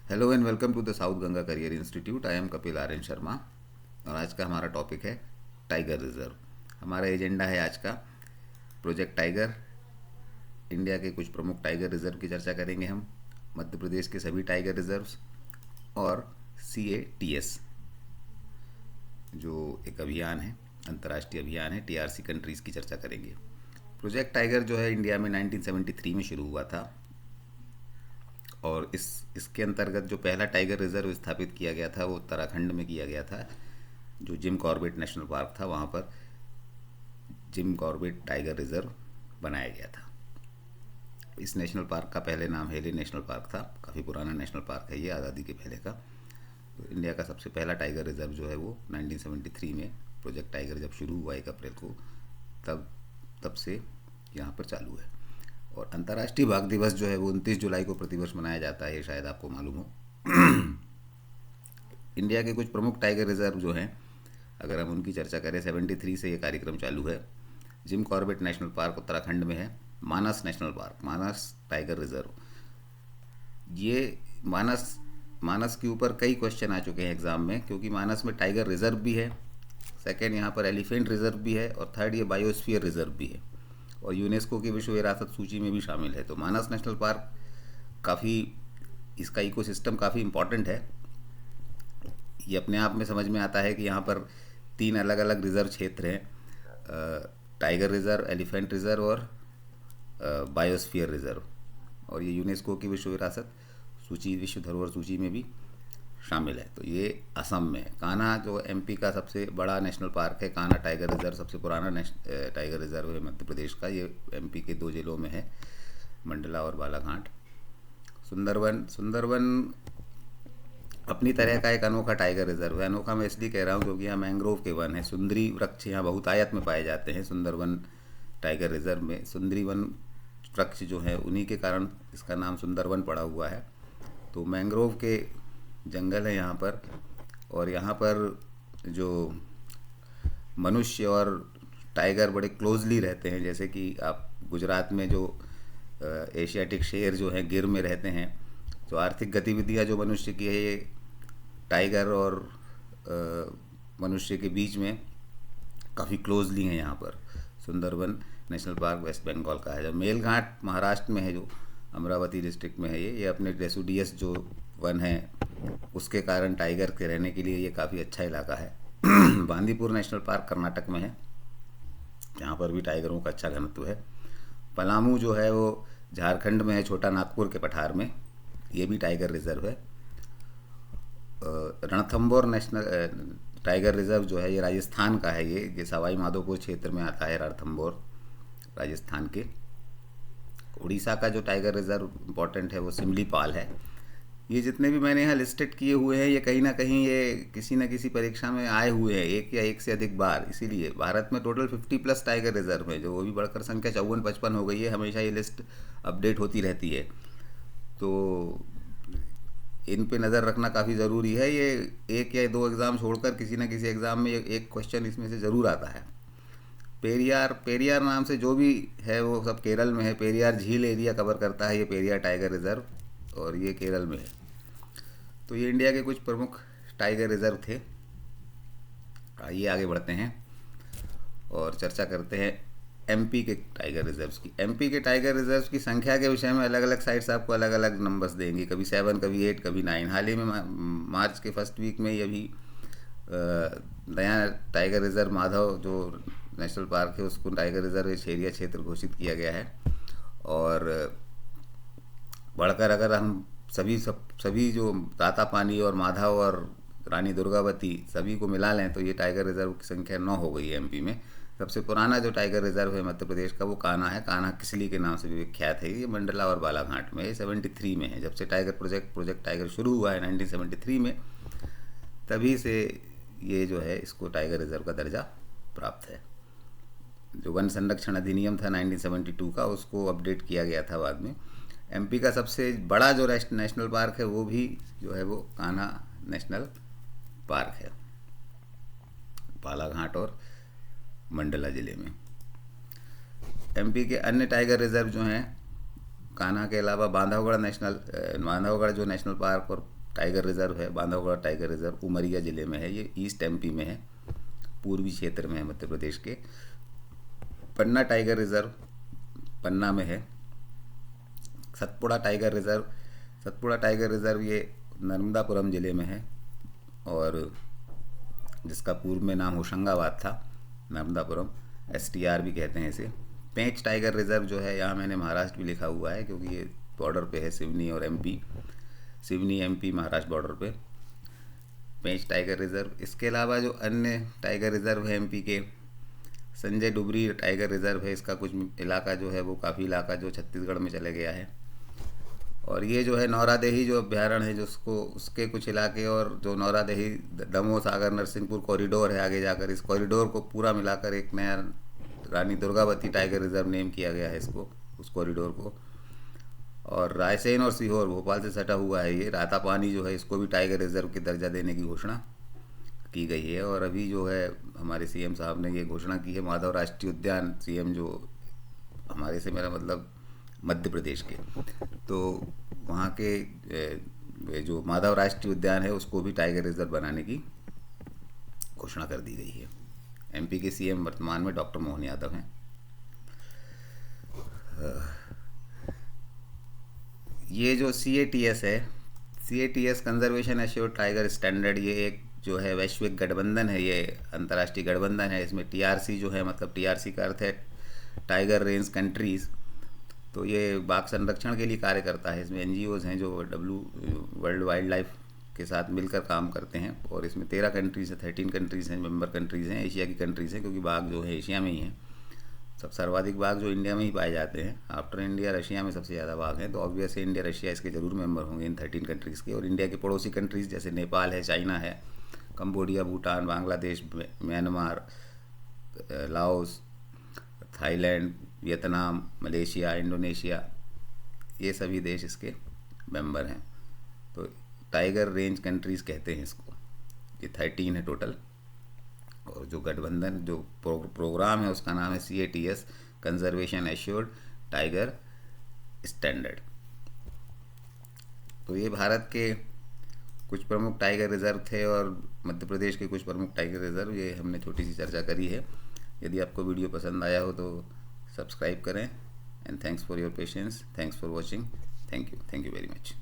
Hello and welcome to the South Ganga Career Institute. I am Kapil Aryan Sharma और आज का हमारा टॉपिक है टाइगर रिजर्व। हमारा एजेंडा है आज का प्रोजेक्ट टाइगर। इंडिया के कुछ प्रमुख टाइगर रिजर्व की चर्चा करेंगे हम, मध्य प्रदेश के सभी टाइगर रिजर्व्स और CATS जो एक अभियान है, अंतर्राष्ट्रीय अभियान है, TRC कंट्रीज़ की चर्चा करेंगे। प्रोजेक्ट टाइगर जो है इंडिया में 1973 में शुरू हुआ था और इसके अंतर्गत जो पहला टाइगर रिजर्व स्थापित किया गया था वो उत्तराखंड में किया गया था। जो जिम कॉर्बेट नेशनल पार्क था वहाँ पर जिम कॉर्बेट टाइगर रिजर्व बनाया गया था। इस नेशनल पार्क का पहले नाम हेली नेशनल पार्क था। काफ़ी पुराना नेशनल पार्क है ये, आज़ादी के पहले का। तो इंडिया का सबसे पहला टाइगर रिजर्व जो है वो 1973 में प्रोजेक्ट टाइगर जब शुरू हुआ 1 अप्रैल को, तब से यहाँ पर चालू है। और अंतर्राष्ट्रीय बाघ दिवस जो है वो 29 जुलाई को प्रतिवर्ष मनाया जाता है, ये शायद आपको मालूम हो। इंडिया के कुछ प्रमुख टाइगर रिजर्व जो हैं, अगर हम उनकी चर्चा करें, 73 से ये कार्यक्रम चालू है। Jim Corbett national park Uttarakhand में है। मानस नेशनल पार्क, मानस टाइगर रिजर्व, ये मानस मानस के ऊपर कई क्वेश्चन आ चुके हैं एग्ज़ाम में, क्योंकि मानस में टाइगर रिजर्व भी है, सेकेंड यहाँ पर एलिफेंट रिजर्व भी है और थर्ड ये बायोस्फीयर रिजर्व भी है और यूनेस्को की विश्व विरासत सूची में भी शामिल है। तो मानस नेशनल पार्क काफ़ी, इसका इकोसिस्टम काफ़ी इम्पॉर्टेंट है। ये अपने आप में समझ में आता है कि यहाँ पर 3 अलग अलग रिजर्व क्षेत्र हैं, टाइगर रिजर्व, एलिफेंट रिजर्व और बायोस्फीयर रिजर्व, और ये यूनेस्को की विश्व विरासत सूची, विश्व धरोहर सूची में भी शामिल है। तो ये असम में कान्हा जो MP का सबसे बड़ा नेशनल पार्क है, कान्हा टाइगर रिजर्व सबसे पुराना टाइगर रिजर्व है मध्य प्रदेश का। ये MP के 2 जिलों में है, मंडला और बालाघाट। सुंदरवन अपनी तरह का एक अनोखा टाइगर रिजर्व है। अनोखा मैं इसलिए कह रहा हूँ क्योंकि यहाँ मैंग्रोव के वन है, सुंदरी वृक्ष यहाँ बहुतायत में पाए जाते हैं। सुंदरवन टाइगर रिजर्व में सुंदरी वन वृक्ष जो है उन्हीं के कारण इसका नाम सुंदरवन पड़ा हुआ है। तो मैंग्रोव के जंगल है यहाँ पर, और यहाँ पर जो मनुष्य और टाइगर बड़े क्लोजली रहते हैं। जैसे कि आप गुजरात में जो एशियाटिक शेर जो हैं गिर में रहते हैं, तो आर्थिक गतिविधियाँ जो मनुष्य की है ये टाइगर और मनुष्य के बीच में काफ़ी क्लोजली हैं यहाँ पर। Sundarban National Park West Bengal का है। जब मेलघाट महाराष्ट्र में है, जो अमरावती डिस्ट्रिक्ट में है, ये अपने डेसुडियस जो वन है उसके कारण टाइगर के रहने के लिए ये काफ़ी अच्छा इलाका है। बांदीपुर नेशनल पार्क कर्नाटक में है, यहाँ पर भी टाइगरों का अच्छा घनत्व है। पलामू जो है वो झारखंड में है, छोटा नागपुर के पठार में, ये भी टाइगर रिजर्व है। रणथंबोर नेशनल टाइगर रिजर्व जो है ये राजस्थान का है। ये सवाई माधोपुर क्षेत्र में आता है रणथंबोर, राजस्थान के। उड़ीसा का जो टाइगर रिजर्व इम्पोर्टेंट है वो सिमलीपाल है। ये जितने भी मैंने यहाँ लिस्टेड किए हुए हैं ये कहीं ना कहीं ये किसी न किसी परीक्षा में आए हुए हैं, एक या एक से अधिक बार। इसीलिए भारत में टोटल 50+ टाइगर रिजर्व है, जो वो भी बढ़कर संख्या 54-55 हो गई है। हमेशा ये लिस्ट अपडेट होती रहती है, तो इन पे नज़र रखना काफ़ी ज़रूरी है। ये 1 या 2 एग्ज़ाम छोड़कर किसी न किसी एग्ज़ाम में एक क्वेश्चन इसमें से ज़रूर आता है। पेरियार नाम से जो भी है वो सब केरल में है। पेरियार झील एरिया कवर करता है ये पेरियार टाइगर रिजर्व, और ये केरल में है। तो ये इंडिया के कुछ प्रमुख टाइगर रिजर्व थे। आइए आगे बढ़ते हैं और चर्चा करते हैं MP के टाइगर रिजर्व्स की। MP के टाइगर रिजर्व्स की संख्या के विषय में अलग अलग साइट्स आपको अलग अलग नंबर्स देंगी, कभी 7, कभी 8, कभी 9। हाल ही में मार्च के फर्स्ट वीक में ही अभी नया टाइगर रिजर्व माधव जो नेशनल पार्क है उसको टाइगर रिजर्व एरिया क्षेत्र घोषित किया गया है। और बढ़कर अगर हम सभी जो तातापानी और माधव और रानी दुर्गावती सभी को मिला लें तो ये टाइगर रिजर्व की संख्या 9 हो गई है MP में। सबसे पुराना जो टाइगर रिजर्व है मध्य प्रदेश का वो कान्हा है। कान्हा किसली के नाम से भी विख्यात है। ये मंडला और बालाघाट में, ये 73 में है। जब से टाइगर प्रोजेक्ट टाइगर शुरू हुआ है 1973 में, तभी से ये जो है इसको टाइगर रिजर्व का दर्जा प्राप्त है। जो वन संरक्षण अधिनियम था 1972 का, उसको अपडेट किया गया था बाद में। MP का सबसे बड़ा जो नेशनल पार्क है वो भी जो है वो कान्हा नेशनल पार्क है, बालाघाट और मंडला ज़िले में। MP के अन्य टाइगर रिजर्व जो हैं कान्हा के अलावा बांधवगढ़ जो नेशनल पार्क और टाइगर रिजर्व है, बांधवगढ़ टाइगर रिजर्व उमरिया ज़िले में है। ये ईस्ट एमपी में है, पूर्वी क्षेत्र में है मध्य प्रदेश के। पन्ना टाइगर रिजर्व पन्ना में है। सतपुड़ा टाइगर रिजर्व ये नर्मदापुरम ज़िले में है, और जिसका पूर्व में नाम होशंगाबाद था, नर्मदापुरम, STR भी कहते हैं इसे। पेंच टाइगर रिजर्व जो है, यहाँ मैंने महाराष्ट्र भी लिखा हुआ है क्योंकि ये बॉर्डर पे है, सिवनी और MP, Seoni MP Maharashtra border पे पेंच टाइगर रिजर्व। इसके अलावा जो अन्य टाइगर रिजर्व है MP के, संजय डुबरी टाइगर रिजर्व है। इसका कुछ इलाका जो है वो काफ़ी इलाका जो छत्तीसगढ़ में चले गया है। और ये जो है नौरादेही जो अभ्यारण्य है, जो उसके कुछ इलाके, और जो नौरादेही दमोह सागर नरसिंहपुर कॉरिडोर है आगे जाकर, इस कॉरिडोर को पूरा मिलाकर एक नया Rani Durgavati tiger reserve name किया गया है इसको, उस कॉरिडोर को। और रायसेन और सीहोर भोपाल से सटा हुआ है ये। रातापानी जो है, इसको भी टाइगर रिजर्व की दर्जा देने की घोषणा की गई है। और अभी जो है हमारे CM साहब ने ये घोषणा की है, माधव राष्ट्रीय उद्यान, CM जो हमारे से मेरा मतलब मध्य प्रदेश के, तो वहाँ के जो माधव राष्ट्रीय उद्यान है उसको भी टाइगर रिजर्व बनाने की घोषणा कर दी गई है। MP के CM वर्तमान में डॉक्टर मोहन यादव हैं। ये जो CATS है, CATS conservation assured tiger standard, ये एक जो है वैश्विक गठबंधन है, ये अंतर्राष्ट्रीय गठबंधन है। इसमें TRC जो है, मतलब TRC का अर्थ है टाइगर रेंज कंट्रीज़, तो ये बाघ संरक्षण के लिए कार्य करता है। इसमें NGOs हैं जो वर्ल्ड वाइल्ड लाइफ के साथ मिलकर काम करते हैं, और इसमें 13 कंट्रीज़ हैं, 13 कंट्रीज़ हैं, मेंबर कंट्रीज़ हैं, एशिया की कंट्रीज़ हैं, क्योंकि बाघ जो है एशिया में ही हैं। सब सर्वाधिक बाघ जो इंडिया में ही पाए जाते हैं, आफ्टर इंडिया रशिया में सबसे ज़्यादा बाघ हैं, तो ऑब्वियसली इंडिया रशिया इसके ज़रूर मेंबर होंगे इन 13 कंट्रीज़ के। और इंडिया के पड़ोसी कंट्रीज़ जैसे नेपाल है, चाइना है, Cambodia, Bhutan, Bangladesh, Myanmar, Laos, Thailand, Vietnam, Malaysia, Indonesia, ये सभी देश इसके मेंबर हैं। तो टाइगर रेंज कंट्रीज़ कहते हैं इसको। ये 13 है टोटल। और जो गठबंधन जो प्रोग्राम है उसका नाम है CATS conservation assured tiger standard. तो ये भारत के कुछ प्रमुख टाइगर रिजर्व थे, और मध्य प्रदेश के कुछ प्रमुख टाइगर रिजर्व, ये हमने छोटी सी चर्चा करी है। यदि आपको वीडियो पसंद आया हो तो सब्सक्राइब करें। And thanks for your patience, thanks for watching, thank you very much.